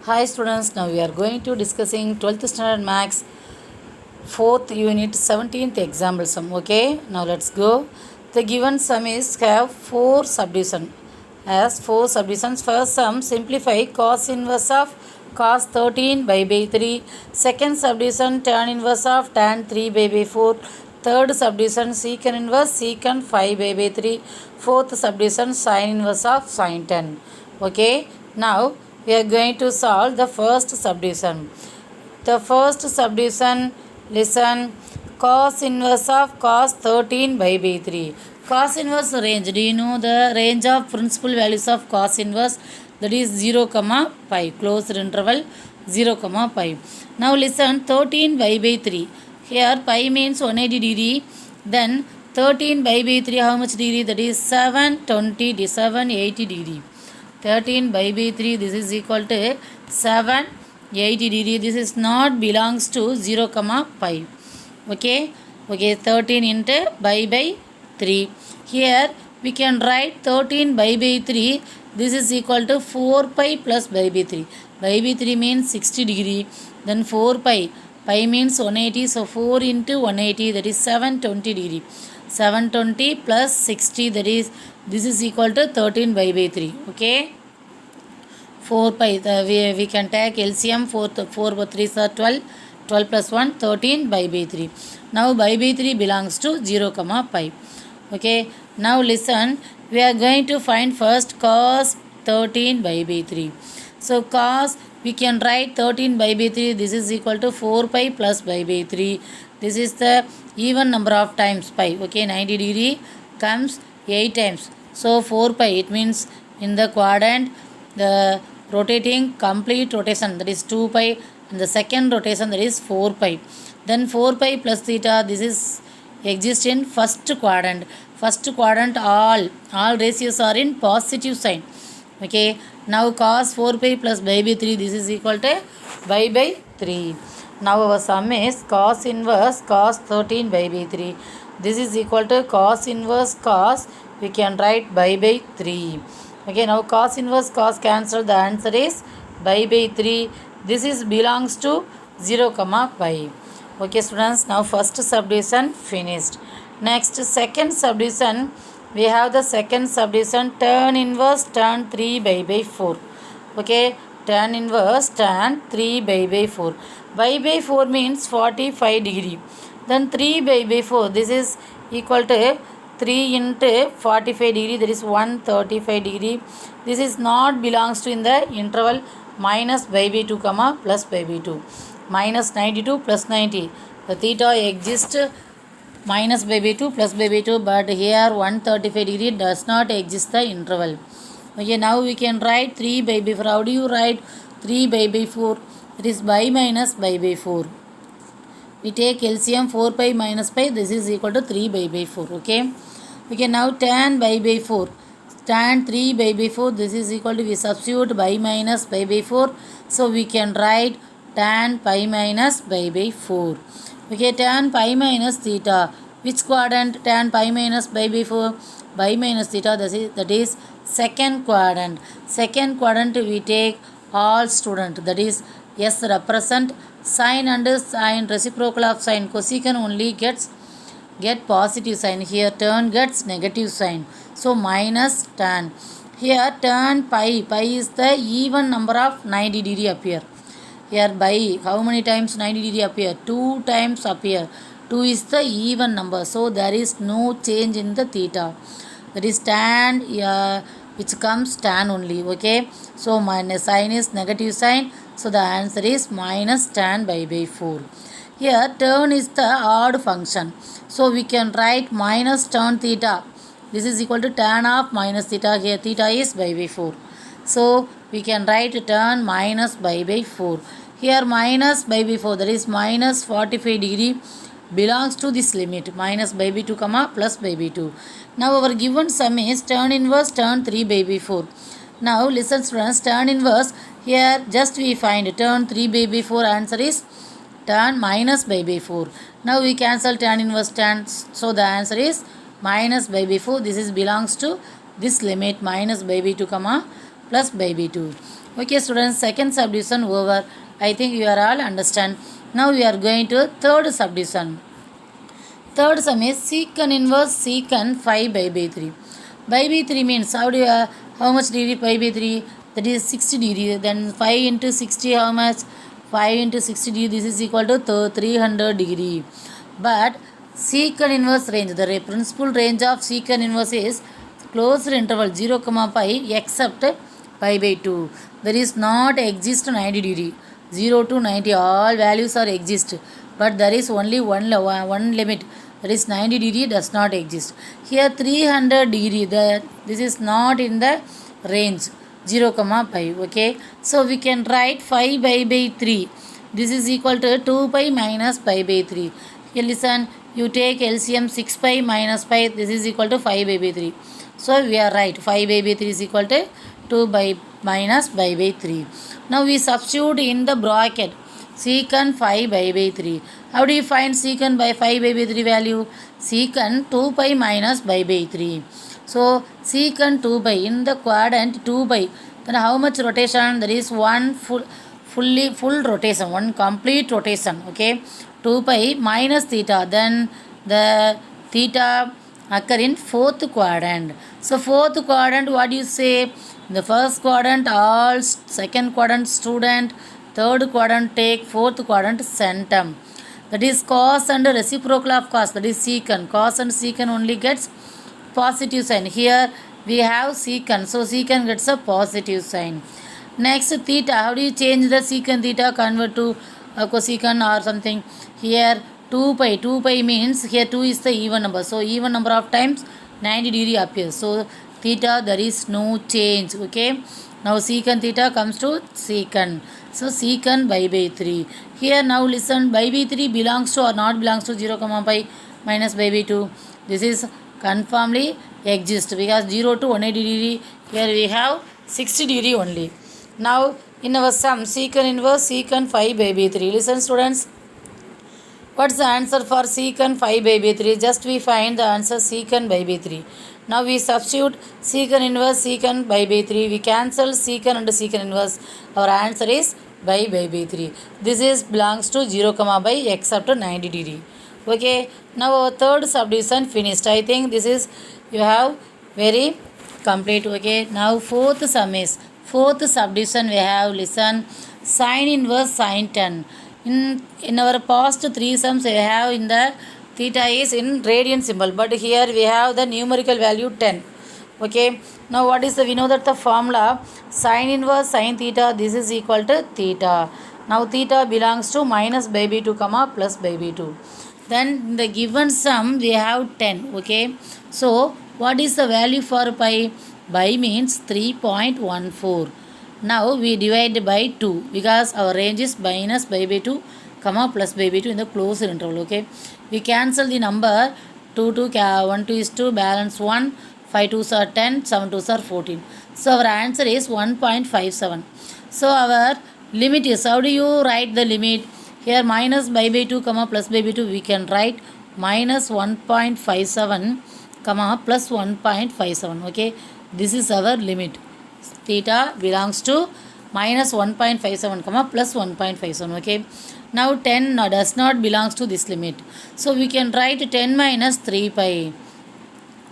Hi students, now we are going to discussing 12th standard max 4th unit 17th example sum. Okay, now let's go. The given sum is have 4 subdivision. As 4 subdivisions, first sum simplify cos inverse of cos 13 by 3. Second subdivision tan inverse of tan 3 by 4. Third subdivision secant inverse secant 5 by 3. Fourth subdivision sin inverse of sin 10. Okay, now we are going to solve the first subdivision. The first subdivision, listen, cos inverse of cos 13 by 3. Cos inverse range, do you know the range of principal values of cos inverse? That is 0, pi, closed interval 0, pi. Now listen, 13 by 3. Here pi means 180 degree. Then 13 by 3, how much degree? That is 720, 780 degree. 13 by 3, this is equal to 780 degree. This is not belongs to 0, pi. Okay, 13 into by 3. Here we can write 13 by 3. This is equal to 4 pi plus by 3. By 3 means 60 degree. Then 4 pi. Pi means 180. So 4 into 180, that is 720 degree. 720 plus 60, that is, this is equal to 13 by 3. Okay, 4 pi, we can take LCM. 4 by 3 is 12. 12 plus 1, 13 by 3. Now by 3 belongs to 0, pi. Okay, now listen, we are going to find first cos 13 by 3. So cos, we can write 13 by 3. This is equal to 4 pi plus by 3. This is the even number of times pi. Okay, 90 degree comes 8 times. So 4 pi, it means in the quadrant, the rotating complete rotation, that is 2 pi, and the second rotation, that is 4 pi. Then 4 pi plus theta, this is exist in first quadrant. First quadrant, all ratios are in positive sign. Okay, now cos 4 pi plus by 3, this is equal to by 3. Now our sum is cos inverse cos 13 by 3. This is equal to cos inverse cos, we can write by 3. Okay, now cos inverse cos cancel, the answer is by 3. This is belongs to 0, pi. Okay students, now first subdivision finished. Next, second subdivision, we have the second subdivision tan inverse tan 3 by 4. Okay, tan inverse tan 3 by 4. By 4 means 45 degree. Then 3 by 4, this is equal to 3 into 45 degree, that is 135 degree. This is not belongs to in the interval minus by 2, plus by 2. Minus 92 plus 90. The theta exists minus by 2 plus by 2, but here 135 degree does not exist the interval. Okay, now we can write 3 by 4. How do you write 3 by 4? It is by minus by 4. We take LCM 4 pi minus pi, this is equal to 3 by 4. Okay, now tan by 4. Tan 3 by 4, this is equal to, we substitute by minus by 4. So we can write tan pi minus by 4. Okay, tan pi minus theta. Which quadrant tan pi minus by 4? By minus theta, that is second quadrant. Second quadrant we take all student, that is S represent sine and sine, reciprocal of sine, cosecant only get positive sign. Here tan gets negative sign. So minus tan. Here tan pi is the even number of 90 degree appear. Here by how many times 90 degree appear? 2 times appear. 2 is the even number. So there is no change in the theta. That is tan, which comes tan only. Okay. So minus sign is negative sign. So the answer is minus tan by 4. Here tan is the odd function. So we can write minus tan theta. This is equal to tan of minus theta. Here theta is by 4. So we can write tan minus by 4. Here minus by 4, that is minus 45 degree belongs to this limit, minus by 2, plus by 2. Now our given sum is tan inverse tan 3 by 4. Now listen students, tan inverse, here just we find tan 3 by 4, answer is tan minus by 4. Now we cancel tan inverse tan, so the answer is minus by 4. This is belongs to this limit minus by 2, plus by 2. Okay students, second subdivision over. I think you are all understand. Now we are going to third subdivision. Third sum is secant inverse secant 5 by 3. By 3 means how much degree pi by 3? That is 60 degree. Then 5 into 60 how much? 5 into 60 degree, this is equal to 300 degree. But secant inverse range, the principal range of secant inverse is closed interval 0, pi except pi by 2. There is not exist 90 degree. 0 to 90 all values are exist, but there is only one limit, that is 90 degree does not exist. Here 300 degree, this is not in the range 0, pi. Okay, so we can write 5 by 3. This is equal to 2 pi minus pi by 3. Here listen, you take LCM 6 pi minus pi, this is equal to 5 by 3. So we are right, 5 by 3 is equal to 2 by minus pi by 3. Now we substitute in the bracket secant 5 by 3. How do you find secant by 5 by 3 value? Secant 2 pi minus pi by 3. So secant 2 pi in the quadrant 2 pi. Then how much rotation? There is one full rotation, one complete rotation. Okay, 2 pi minus theta. Then the theta occur in fourth quadrant. So fourth quadrant, what do you say? The first quadrant all, second quadrant student, third quadrant take, fourth quadrant centum. That is cos and reciprocal of cos, that is secant. Cos and secant only gets positive sign. Here we have secant, so secant gets a positive sign. Next theta, how do you change the secant theta? Convert to cosecant or something. Here 2 pi means here 2 is the even number, so even number of times 90 degree appears. So theta there is no change. Okay, now secant theta comes to secant, so secant by 3. Here now listen, by 3 belongs to or not belongs to 0, pi minus by 2. This is confirmly exist because 0 to 180 degree, here we have 60 degree only. Now in our sum secant inverse secant 5 by 3. Listen students, what's the answer for secant 5 by 3? Just we find the answer secant by 3. Now we substitute secant inverse secant by 3. We cancel secant and secant inverse. Our answer is by 3. This is belongs to 0, by except 90 degree. Okay, now our third subdivision finished. I think this is you have very complete. Okay, now fourth subdivision we have, listen, sine inverse sine tan. In our past three sums we have in the theta is in radian symbol, but here we have the numerical value 10. Okay, now what is we know that the formula sine inverse sine theta, this is equal to theta. Now theta belongs to minus by 2, plus by 2. Then in the given sum we have 10. Okay, so what is the value for pi? Pi means 3.14. Now we divide by 2 because our range is minus by 2, plus by 2 in the closed interval. Okay, we cancel the number 2 to 1 2 is 2, balance 1, 5 2s are 10, 7 2s are 14. So our answer is 1.57. So our limit is, how do you write the limit? Here minus by 2, plus by 2, we can write minus 1.57, plus 1.57. Okay, this is our limit. Theta belongs to minus 1.57, plus 1.57. Okay, now 10 does not belongs to this limit, so we can write 10 minus 3 pi,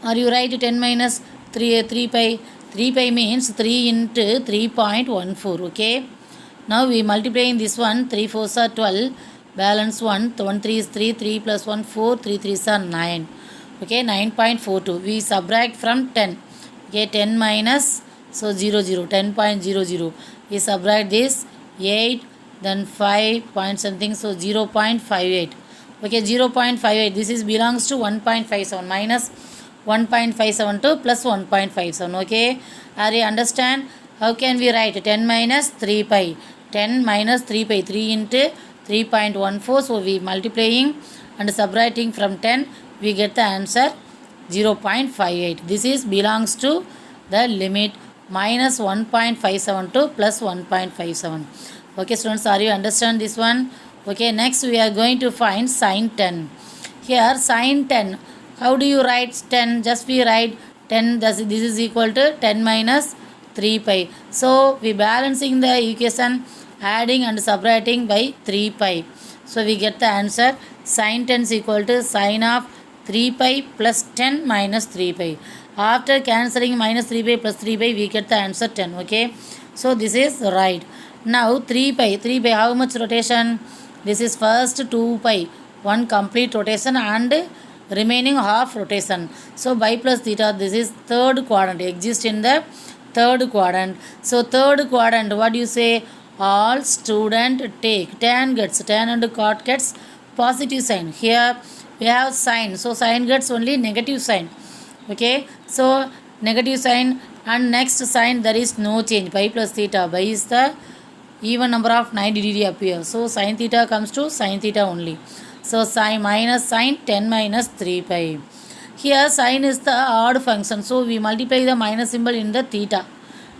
or you write 10 minus 3 pi. 3 pi means 3 into 3.14. Okay, now we multiplying this one, 3 4s are 12, balance 1, 1 3 is 3, 3 plus 1 4, 3 3s are 9. Okay, 9.42. We subtract from 10. Okay, 10 minus, so 0 0, 10.00. We subtract this 8, then 5 point something, so 0.58. Okay, 0.58. This is belongs to 1.57, minus 1.57 to plus 1.57. Okay, are you understand? How can we write 10 minus 3 pi? 10 minus 3 pi, 3 into 3.14. So we multiplying and subtracting from 10, we get the answer 0.58. This is belongs to the limit minus 1.57 to plus 1.57. Okay students, are you understand this one? Okay, next we are going to find sine 10. Here sine 10, how do you write 10? Just we write 10, this is equal to 10 minus 3 pi. So we balancing the equation, adding and subtracting by 3 pi. So we get the answer sin 10 is equal to sin of 3 pi plus 10 minus 3 pi. After cancelling minus 3 pi plus 3 pi, we get the answer 10. Okay. So this is right. Now 3 pi. 3 pi how much rotation? This is first 2 pi. One complete rotation and remaining half rotation. So pi plus theta, this is third quadrant. Exists in the third quadrant. So third quadrant, what do you say? All student take tan and cot gets positive sign. Here we have sign. So sign gets only negative sign. Okay. So negative sign and next sign there is no change. Pi plus theta. Pi is the even number of 90 degree appear. So sin theta comes to sin theta only. So sin minus sin 10 minus 3 pi. Here sin is the odd function. So we multiply the minus symbol in the theta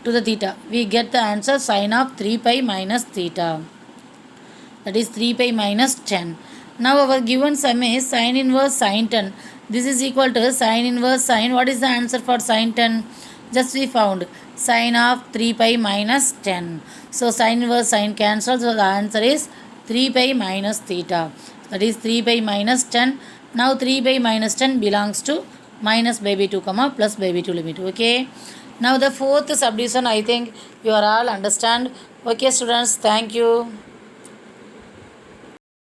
to the theta. We get the answer sin of 3 pi minus theta. That is 3 pi minus 10. Now our given sum is sin inverse sin 10. This is equal to sin inverse sin. What is the answer for sin 10? Just we found sin of 3 pi minus 10. So sin inverse sin cancels. So the answer is 3 pi minus theta. That is 3 pi minus 10. Now 3 pi minus 10 belongs to minus by 2 comma plus by 2 limit. Okay. Now the fourth subdivision, I think you are all understand. Okay students, thank you.